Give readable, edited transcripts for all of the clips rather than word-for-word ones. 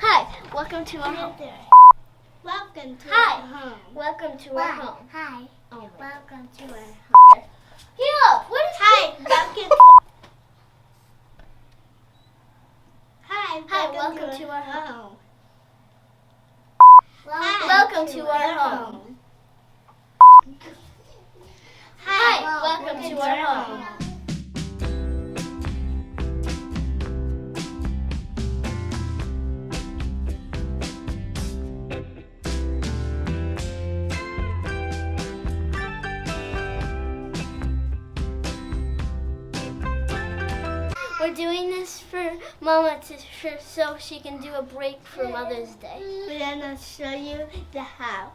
Hi, welcome to our home. Welcome to Hi. our home. Welcome to our home. Hi. Oh, Welcome to our home. Caleb, what is Hi. Welcome. Hi. welcome to our home. Welcome to our home. Hi, welcome to our home. We're doing this for Mama so she can do a break for Mother's Day. We're gonna show you the house.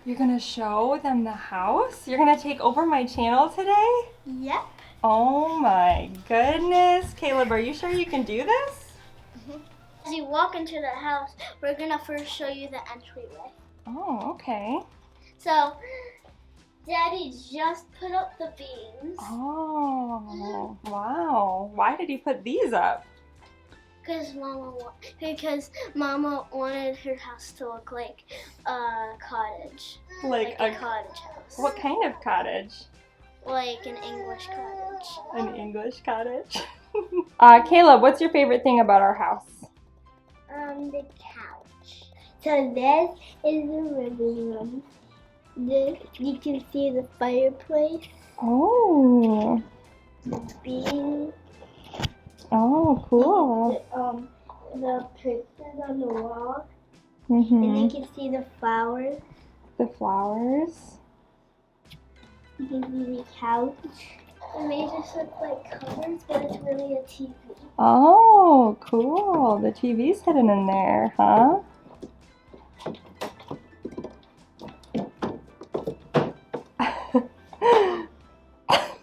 You're gonna show them the house? You're gonna take over my channel today? Yep. Oh my goodness. Caleb, are you sure you can do this? As you walk into the house, we're gonna first show you the entryway. Oh, okay. So, Daddy just put up the beams. Oh, wow. Why did he put these up? Because Mama wanted her house to look like a cottage. Like a cottage house. What kind of cottage? Like an English cottage. An English cottage? Caleb, what's your favorite thing about our house? The couch. So this is the living room. This, you can see the fireplace. Oh. The beams. Oh, cool. The pictures on the wall. Mm-hmm. And you can see the flowers. The flowers. You can see the couch. It may just look like covers, but it's really a TV. Oh, cool. The TV's hidden in there, huh?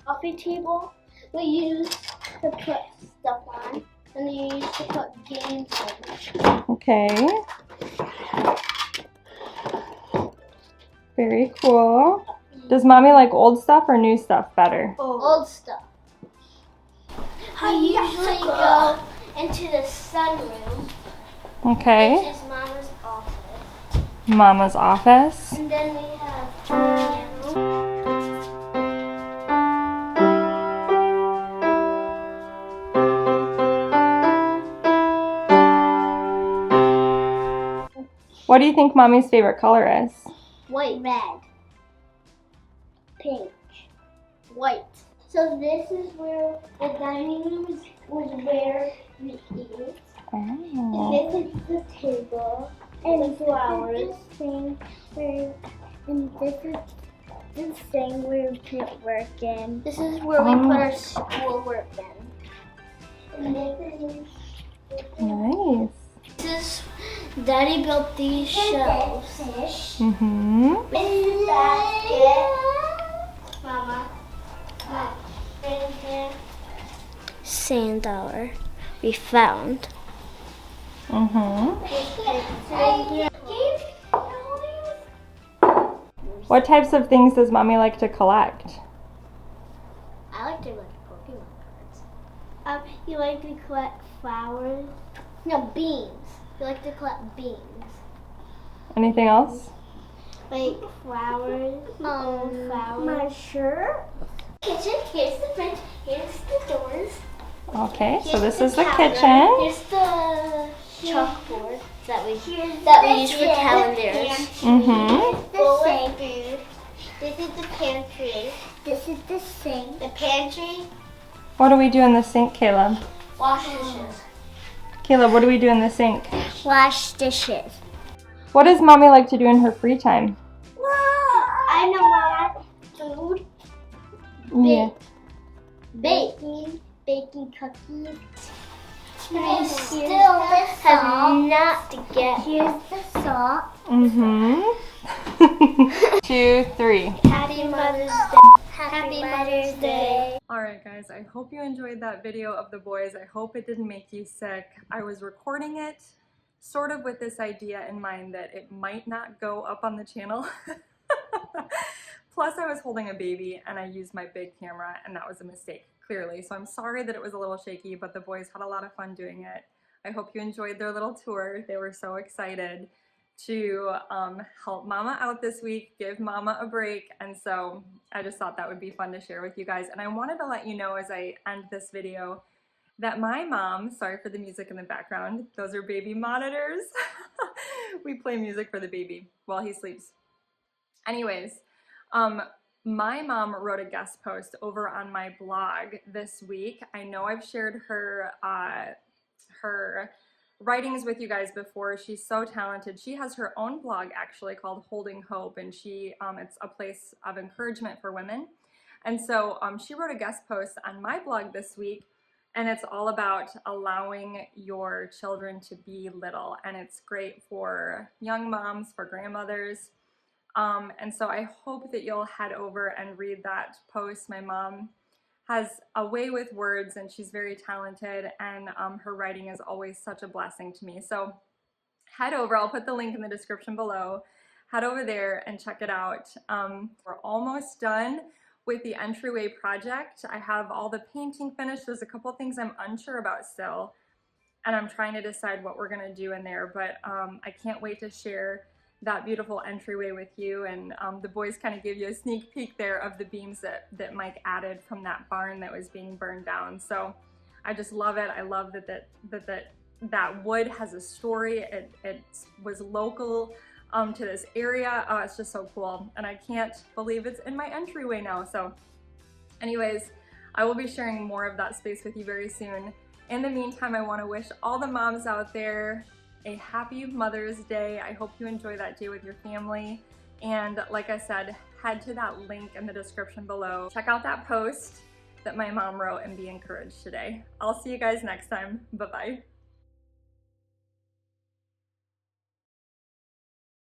Coffee table we use to put stuff on, and you use to put games on. Okay. Very cool. Does Mommy like old stuff or new stuff better? Old stuff. We usually go into the sunroom, Okay. which is Mama's office. Mama's office. And then we have piano. What do you think Mommy's favorite color is? White. Red. Pink. White. So this is where the dining room was where we eat. Oh. This is the table. And the flowers. This is the thing where, and this is the thing where we put work in. This is where we put our schoolwork in. And this is Nice. This is Daddy built these shelves. fish. Mm-hmm. This is the basket. Mama. And here. Sand dollar we found. Mm-hmm. This What types of things does Mommy like to collect? I like to look at Pokemon cards. You like to collect flowers? No, beans. You like to collect beans. Anything else? Like flowers? Old flowers? My shirt? Kitchen. Here's the fridge. Here's the doors. Okay, so Here's this the is the counter. kitchen. Here's the chalkboard that we use for This is calendars. Mm-hmm. the sink. This is the pantry. This is the sink. The pantry. What do we do in the sink, Caleb? Wash dishes. Caleb, what do we do in the sink? Wash dishes. What does Mommy like to do in her free time? I know, Mama. Food. Yeah. Baking cookies. We still have not to get. Here's the salt. Mm-hmm. 2, 3. Happy Mother's Day. Happy Mother's Day. Alright guys, I hope you enjoyed that video of the boys. I hope it didn't make you sick. I was recording it sort of with this idea in mind that it might not go up on the channel. Plus I was holding a baby and I used my big camera and that was a mistake, clearly. So I'm sorry that it was a little shaky, but the boys had a lot of fun doing it. I hope you enjoyed their little tour. They were so excited to help Mama out this week, give Mama a break, and so I just thought that would be fun to share with you guys. And I wanted to let you know as I end this video that my mom, sorry for the music in the background, those are baby monitors. We play music for the baby while he sleeps. Anyways, my mom wrote a guest post over on my blog this week. I know I've shared her writings with you guys before. She's so talented. She has her own blog actually called Holding Hope, and it's a place of encouragement for women. And so she wrote a guest post on my blog this week, and it's all about allowing your children to be little, and it's great for young moms, for grandmothers. And so I hope that you'll head over and read that post. My mom has a way with words, and she's very talented, and her writing is always such a blessing to me. So head over, I'll put the link in the description below. Head over there and check it out. We're almost done with the entryway project. I have all the painting finished. There's a couple things I'm unsure about still, and I'm trying to decide what we're gonna do in there, but I can't wait to share that beautiful entryway with you. And the boys kind of gave you a sneak peek there of the beams that Mike added from that barn that was being burned down. So I just love it. I love that wood has a story. It was local to this area. Oh, it's just so cool. And I can't believe it's in my entryway now. So anyways, I will be sharing more of that space with you very soon. In the meantime, I want to wish all the moms out there a happy Mother's Day. I hope you enjoy that day with your family. And like I said, head to that link in the description below. Check out that post that my mom wrote and be encouraged today. I'll see you guys next time. Bye-bye.